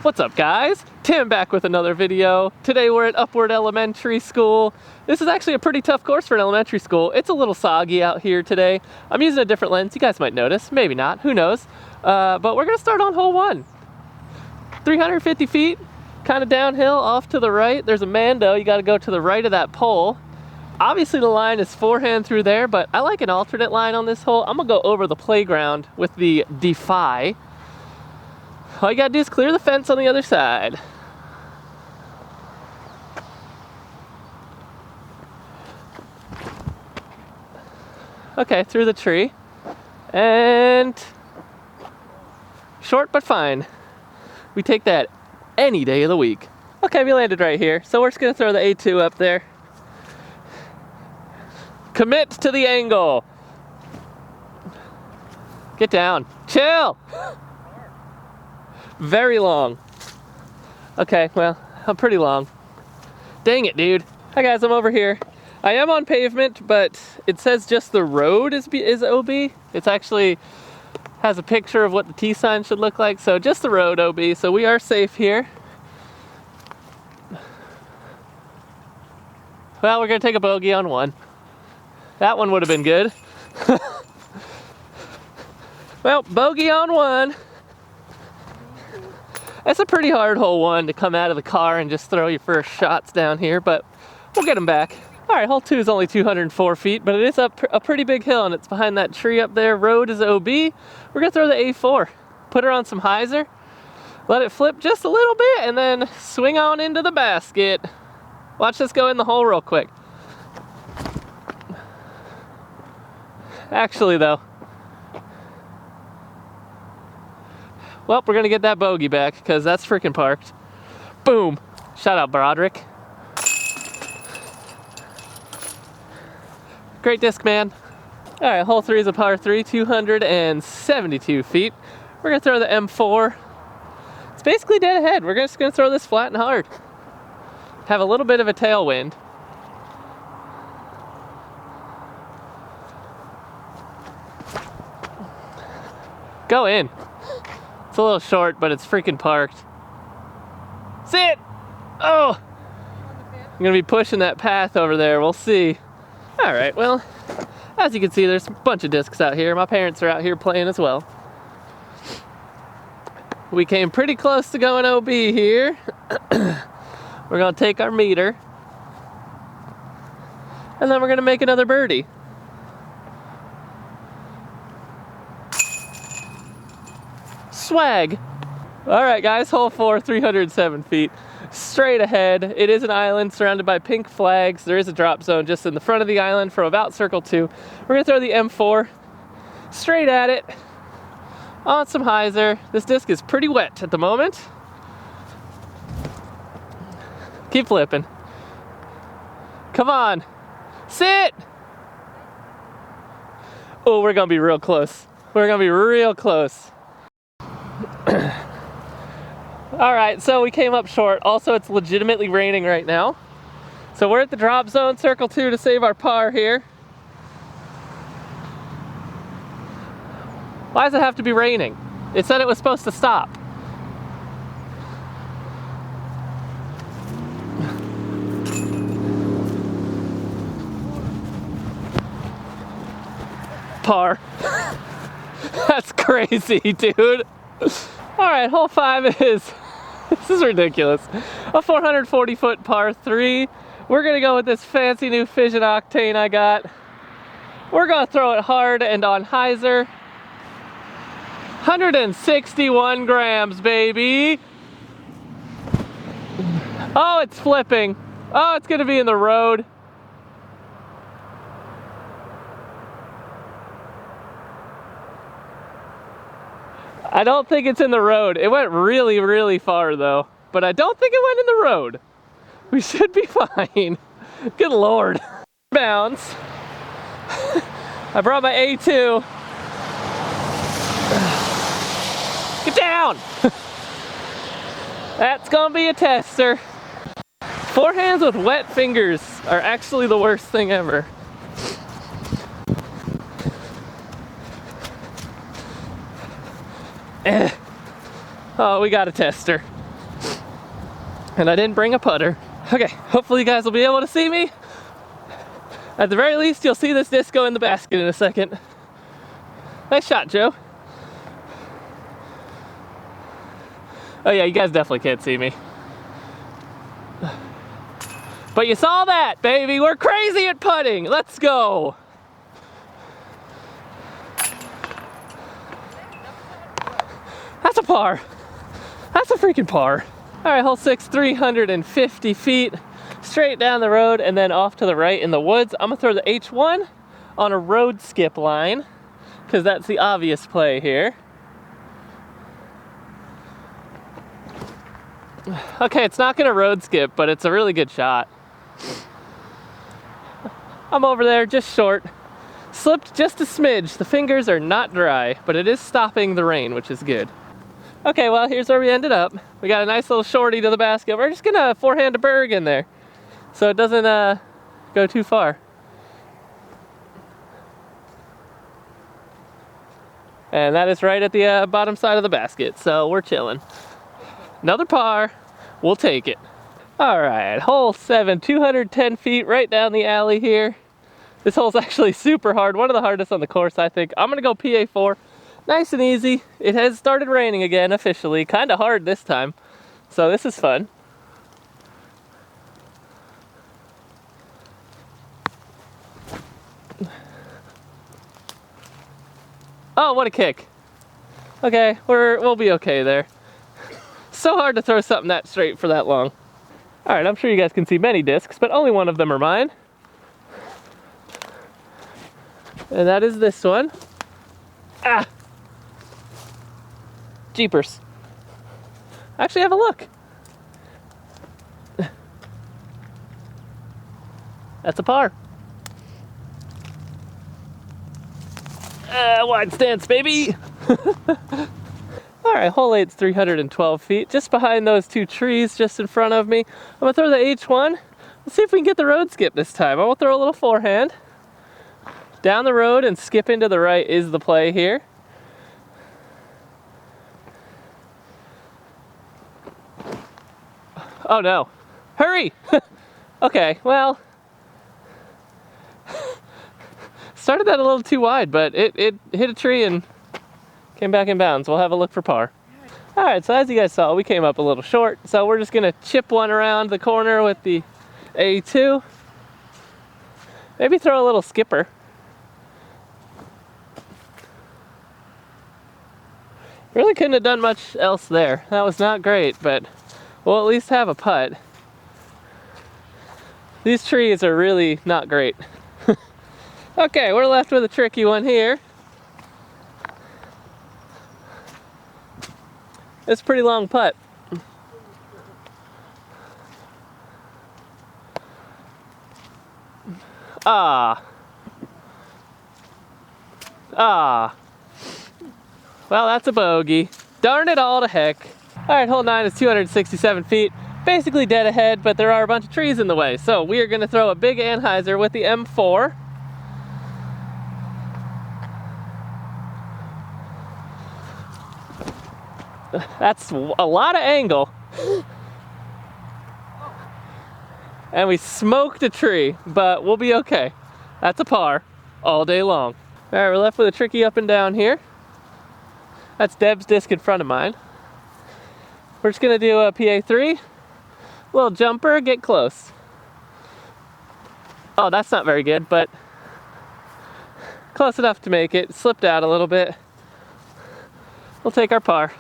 What's up, guys? Tim back with another video. Today we're at Upward Elementary School. This is actually a pretty tough course for an elementary school. It's a little soggy out here today. I'm using a different lens. You guys might notice, maybe not, who knows. But we're gonna start on hole 1. 350 feet, kind of downhill off to the right. There's a Mando, you gotta go to the right of that pole. Obviously the line is forehand through there, but I like an alternate line on this hole. I'm gonna go over the playground with the Defy. All you gotta do is clear the fence on the other side. Okay, through the tree. And short but fine. We take that any day of the week. Okay, we landed right here. So we're just gonna throw the A2 up there. Commit to the angle. Get down. Chill. Very long. Okay, well, I'm pretty long. Dang it, dude. Hi guys, I'm over here. I am on pavement, but it says just the road is OB. It's actually has a picture of what the T sign should look like, so just the road OB, so we are safe here. Well, we're gonna take a bogey on 1. That one would have been good. Well, bogey on 1. It's a pretty hard hole 1 to come out of the car and just throw your first shots down here, but we'll get them back. All right, hole 2 is only 204 feet, but it is up a pretty big hill and it's behind that tree up there. Road is OB. We're gonna throw the A4, put her on some hyzer, let it flip just a little bit, and then swing on into the basket. Watch this go in the hole real quick. Actually though, well, we're gonna get that bogey back because that's freaking parked. Boom. Shout out Broderick. Great disc, man. All right, hole 3 is a par 3, 272 feet. We're gonna throw the M4. It's basically dead ahead. We're just gonna throw this flat and hard. Have a little bit of a tailwind. Go in. It's a little short, but it's freaking parked. Sit! Oh! I'm gonna be pushing that path over there, we'll see. All right, well, as you can see, there's a bunch of discs out here. My parents are out here playing as well. We came pretty close to going OB here. We're gonna take our meter, and then we're gonna make another birdie. Swag. All right, guys, hole 4, 307 feet. Straight ahead. It is an island surrounded by pink flags. There is a drop zone just in the front of the island from about circle 2. We're gonna throw the M4 straight at it on some hyzer. This disc is pretty wet at the moment. Keep flipping. Come on. Sit! Oh, we're gonna be real close. We're gonna be real close. All right, so we came up short. Also, it's legitimately raining right now. So we're at the drop zone, circle 2 to save our par here. Why does it have to be raining? It said it was supposed to stop. Par. That's crazy, dude. All right, hole 5 is, this is ridiculous. A 440-foot par 3. We're gonna go with this fancy new Fission Octane I got. We're gonna throw it hard and on hyzer. 161 grams, baby. Oh, it's flipping. Oh, it's gonna be in the road. I don't think it's in the road. It went really, really far though, but I don't think it went in the road. We should be fine. Good Lord. Bounce. I brought my A2. Get down. That's gonna be a tester. Forehands with wet fingers are actually the worst thing ever. Oh, we got a tester. And I didn't bring a putter. Okay, hopefully you guys will be able to see me. At the very least, you'll see this disc go in the basket in a second. Nice shot, Joe. Oh yeah, you guys definitely can't see me. But you saw that, baby. We're crazy at putting. Let's go. That's a par. That's a freaking par. All right, hole 6, 350 feet. Straight down the road and then off to the right in the woods. I'm gonna throw the H1 on a road skip line because that's the obvious play here. Okay, it's not gonna road skip, but it's a really good shot. I'm over there just short. Slipped just a smidge. The fingers are not dry, but it is stopping the rain, which is good. Okay, well, here's where we ended up. We got a nice little shorty to the basket. We're just gonna forehand a berg in there so it doesn't go too far. And that is right at the bottom side of the basket, so we're chilling. Another par, we'll take it. All right, hole 7, 210 feet right down the alley here. This hole's actually super hard, one of the hardest on the course, I think. I'm gonna go PA4, nice and easy. It has started raining again officially, kind of hard this time, so this is fun. Oh, what a kick. Okay, we'll be okay there. So hard to throw something that straight for that long. All right, I'm sure you guys can see many discs, but only one of them are mine. And that is this one. Ah! Jeepers. Actually, have a look. That's a par. Wide stance, baby. All right, hole 8's 312 feet, just behind those two trees just in front of me. I'm gonna throw the H1. Let's see if we can get the road skip this time. I'm gonna throw a little forehand. Down the road and skip into the right is the play here. Oh no, hurry! Okay, well, started that a little too wide, but it hit a tree and came back in bounds. We'll have a look for par. All right, so as you guys saw, we came up a little short, so we're just gonna chip one around the corner with the A2. Maybe throw a little skipper. Really couldn't have done much else there. That was not great, but we'll at least have a putt. These trees are really not great. Okay, we're left with a tricky one here. It's a pretty long putt. Ah. Well, that's a bogey. Darn it all to heck. All right, hole 9 is 267 feet. Basically dead ahead, but there are a bunch of trees in the way. So we are gonna throw a big anhyzer with the M4. That's a lot of angle. And we smoked a tree, but we'll be okay. That's a par all day long. All right, we're left with a tricky up and down here. That's Deb's disc in front of mine. We're just gonna do a PA3. Little jumper, get close. Oh, that's not very good, but close enough to make it. Slipped out a little bit. We'll take our par.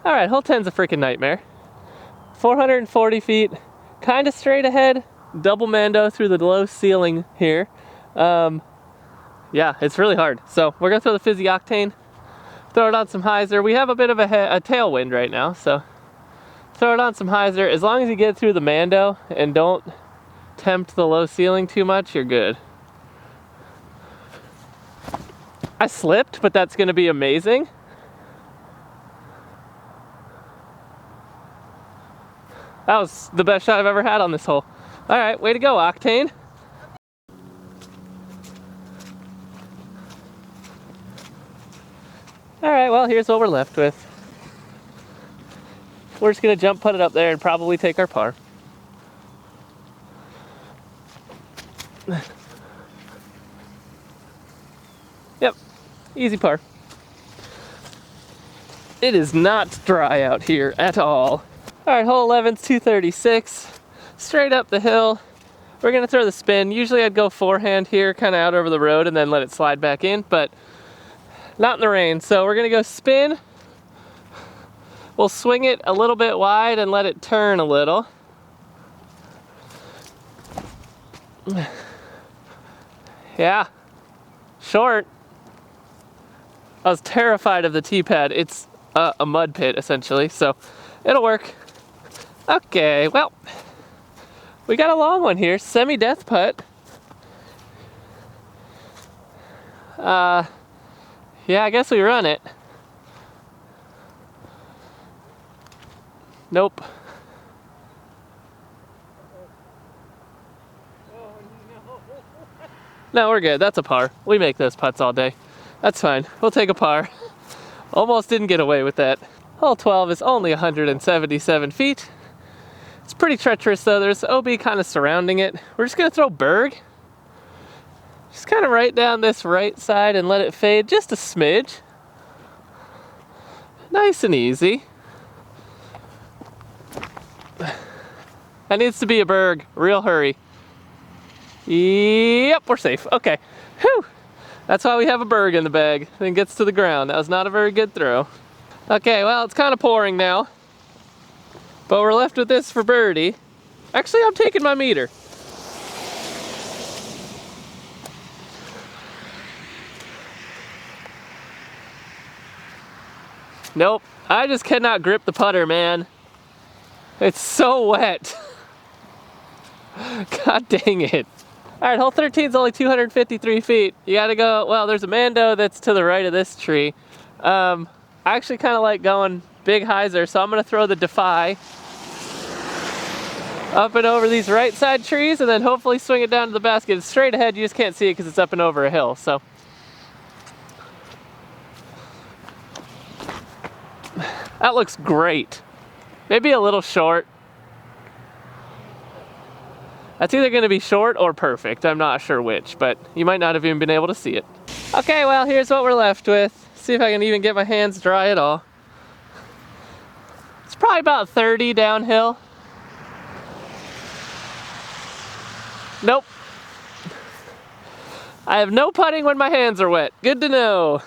All right, hole 10's a freaking nightmare. 440 feet, kind of straight ahead, double mando through the low ceiling here. Yeah, it's really hard. So we're gonna throw the Fizzy Octane, throw it on some hyzer. We have a bit of a tailwind right now, so throw it on some hyzer. As long as you get through the mando and don't tempt the low ceiling too much, you're good. I slipped, but that's gonna be amazing. That was the best shot I've ever had on this hole. All right, way to go, Octane. All right, well, here's what we're left with. We're just gonna jump, put it up there, and probably take our par. Yep, easy par. It is not dry out here at all. All right, hole 11's 236. Straight up the hill. We're gonna throw the spin. Usually I'd go forehand here, kind of out over the road and then let it slide back in, but not in the rain. So we're gonna go spin. We'll swing it a little bit wide and let it turn a little. Yeah, short. I was terrified of the tee pad. It's a mud pit essentially, so it'll work. Okay, well, we got a long one here, semi-death putt. Yeah, I guess we run it. Nope. No, we're good. That's a par. We make those putts all day. That's fine. We'll take a par. Almost didn't get away with that. Hole 12 is only 177 feet. It's pretty treacherous though. There's OB kind of surrounding it. We're just gonna throw berg. Just kind of right down this right side and let it fade just a smidge. Nice and easy. That needs to be a berg. Real hurry. Yep, we're safe. Okay. Whew. That's why we have a berg in the bag. Then gets to the ground. That was not a very good throw. Okay, well, it's kind of pouring now. But we're left with this for birdie. Actually, I'm taking my meter. Nope. I just cannot grip the putter, man. It's so wet. God dang it. All right, hole 13 is only 253 feet. You gotta go, well, there's a Mando that's to the right of this tree. I actually kind of like going big hyzer, so I'm gonna throw the Defy up and over these right side trees and then hopefully swing it down to the basket. It's straight ahead, you just can't see it because it's up and over a hill, so. That looks great. Maybe a little short. That's either gonna be short or perfect. I'm not sure which, but you might not have even been able to see it. Okay, well, here's what we're left with. See if I can even get my hands dry at all. It's probably about 30 downhill. Nope. I have no putting when my hands are wet. Good to know.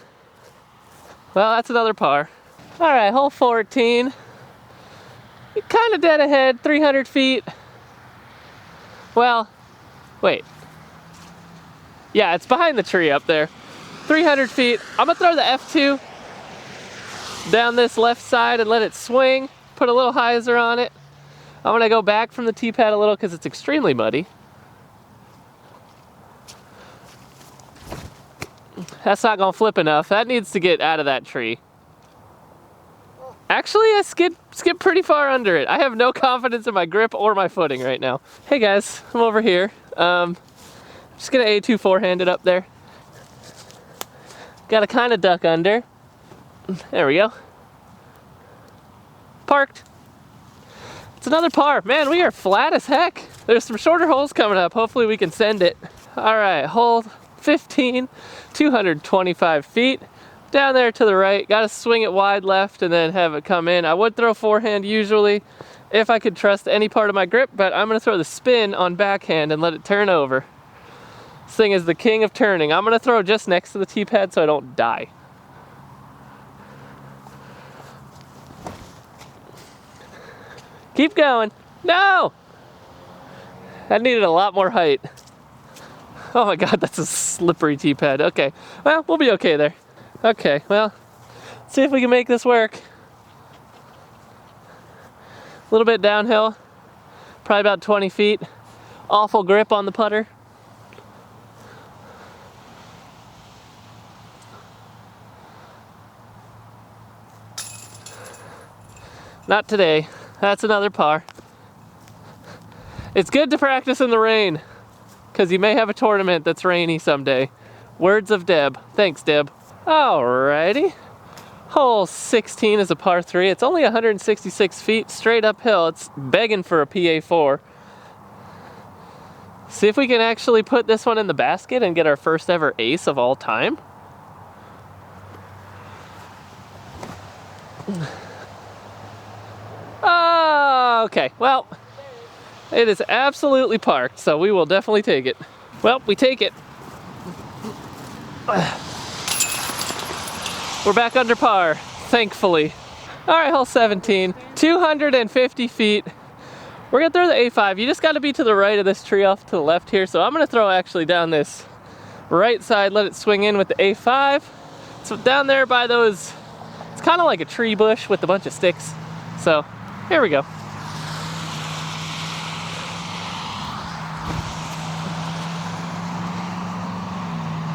Well, that's another par. All right, hole 14. You're kind of dead ahead, 300 feet. Well, wait. Yeah, it's behind the tree up there. 300 feet. I'm gonna throw the F2 down this left side and let it swing. Put a little hyzer on it. I'm gonna go back from the tee pad a little because it's extremely muddy. That's not gonna flip enough. That needs to get out of that tree. Actually, I skid pretty far under it. I have no confidence in my grip or my footing right now. Hey guys, I'm over here. Just gonna A2 forehand it up there. Gotta kind of duck under. There we go. Parked. It's another par. Man, we are flat as heck. There's some shorter holes coming up. Hopefully we can send it. All right, hole 15, 225 feet. Down there to the right, gotta swing it wide left and then have it come in. I would throw forehand usually if I could trust any part of my grip, but I'm gonna throw the spin on backhand and let it turn over. This thing is the king of turning. I'm gonna throw just next to the tee pad so I don't die. Keep going. No! That needed a lot more height. Oh my God, that's a slippery tee pad. Okay, well, we'll be okay there. Okay, well, let's see if we can make this work. A little bit downhill, probably about 20 feet. Awful grip on the putter. Not today. That's another par. It's good to practice in the rain, because you may have a tournament that's rainy someday. Words of Deb. Thanks, Deb. Alrighty. Hole 16 is a par 3. It's only 166 feet straight uphill. It's begging for a PA4. See if we can actually put this one in the basket and get our first ever ace of all time. Oh, okay, well, it is absolutely parked, so we will definitely take it. Well, we take it. We're back under par, thankfully. All right, hole 17, 250 feet. We're gonna throw the A5. You just gotta be to the right of this tree off to the left here. So I'm gonna throw actually down this right side, let it swing in with the A5. So down there by those, it's kind of like a tree bush with a bunch of sticks. So here we go.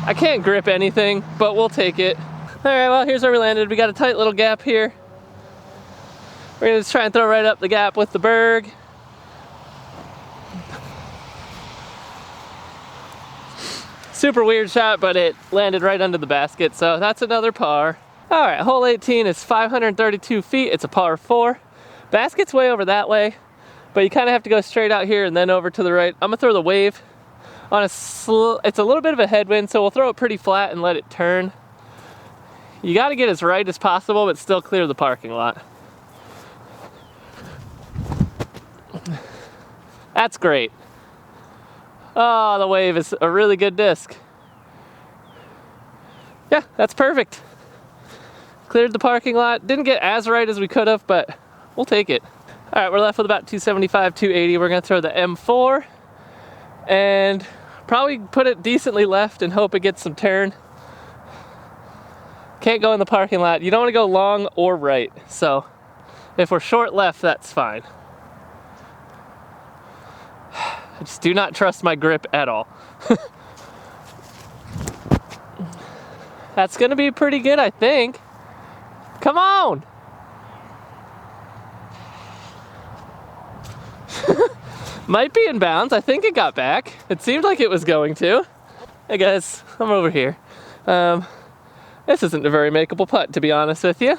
I can't grip anything, but we'll take it. All right, well, here's where we landed. We got a tight little gap here. We're gonna just try and throw right up the gap with the berg. Super weird shot, but it landed right under the basket, so that's another par. All right, hole 18 is 532 feet. It's a par 4. Basket's way over that way, but you kind of have to go straight out here and then over to the right. I'm gonna throw the wave on it's a little bit of a headwind, so we'll throw it pretty flat and let it turn. You gotta get as right as possible, but still clear the parking lot. That's great. Oh, the wave is a really good disc. Yeah, that's perfect. Cleared the parking lot. Didn't get as right as we could have, but we'll take it. All right, we're left with about 275, 280. We're gonna throw the M4 and probably put it decently left and hope it gets some turn. Can't go in the parking lot. You don't want to go long or right. So if we're short left, that's fine. I just do not trust my grip at all. That's gonna be pretty good, I think. Come on! Might be in bounds. I think it got back. It seemed like it was going to. Hey guys, I'm over here. This isn't a very makeable putt, to be honest with you.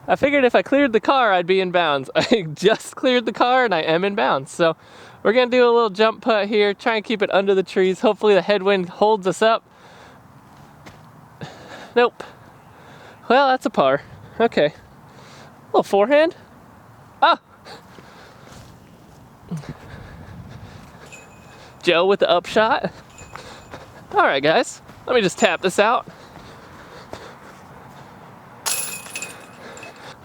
I figured if I cleared the car, I'd be in bounds. I just cleared the car and I am in bounds. So we're gonna do a little jump putt here, try and keep it under the trees. Hopefully the headwind holds us up. Nope. Well, that's a par. Okay. A little forehand. Ah! Joe with the upshot. All right, guys. Let me just tap this out.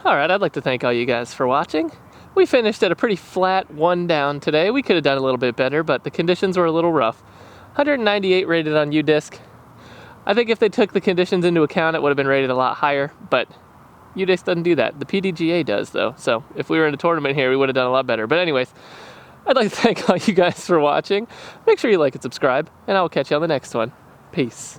All right, I'd like to thank all you guys for watching. We finished at a pretty flat 1 down today. We could have done a little bit better, but the conditions were a little rough. 198 rated on UDisc. I think if they took the conditions into account, it would have been rated a lot higher, but UDisc doesn't do that. The PDGA does, though. So if we were in a tournament here, we would have done a lot better. But anyways, I'd like to thank all you guys for watching. Make sure you like and subscribe, and I will catch you on the next one. Peace.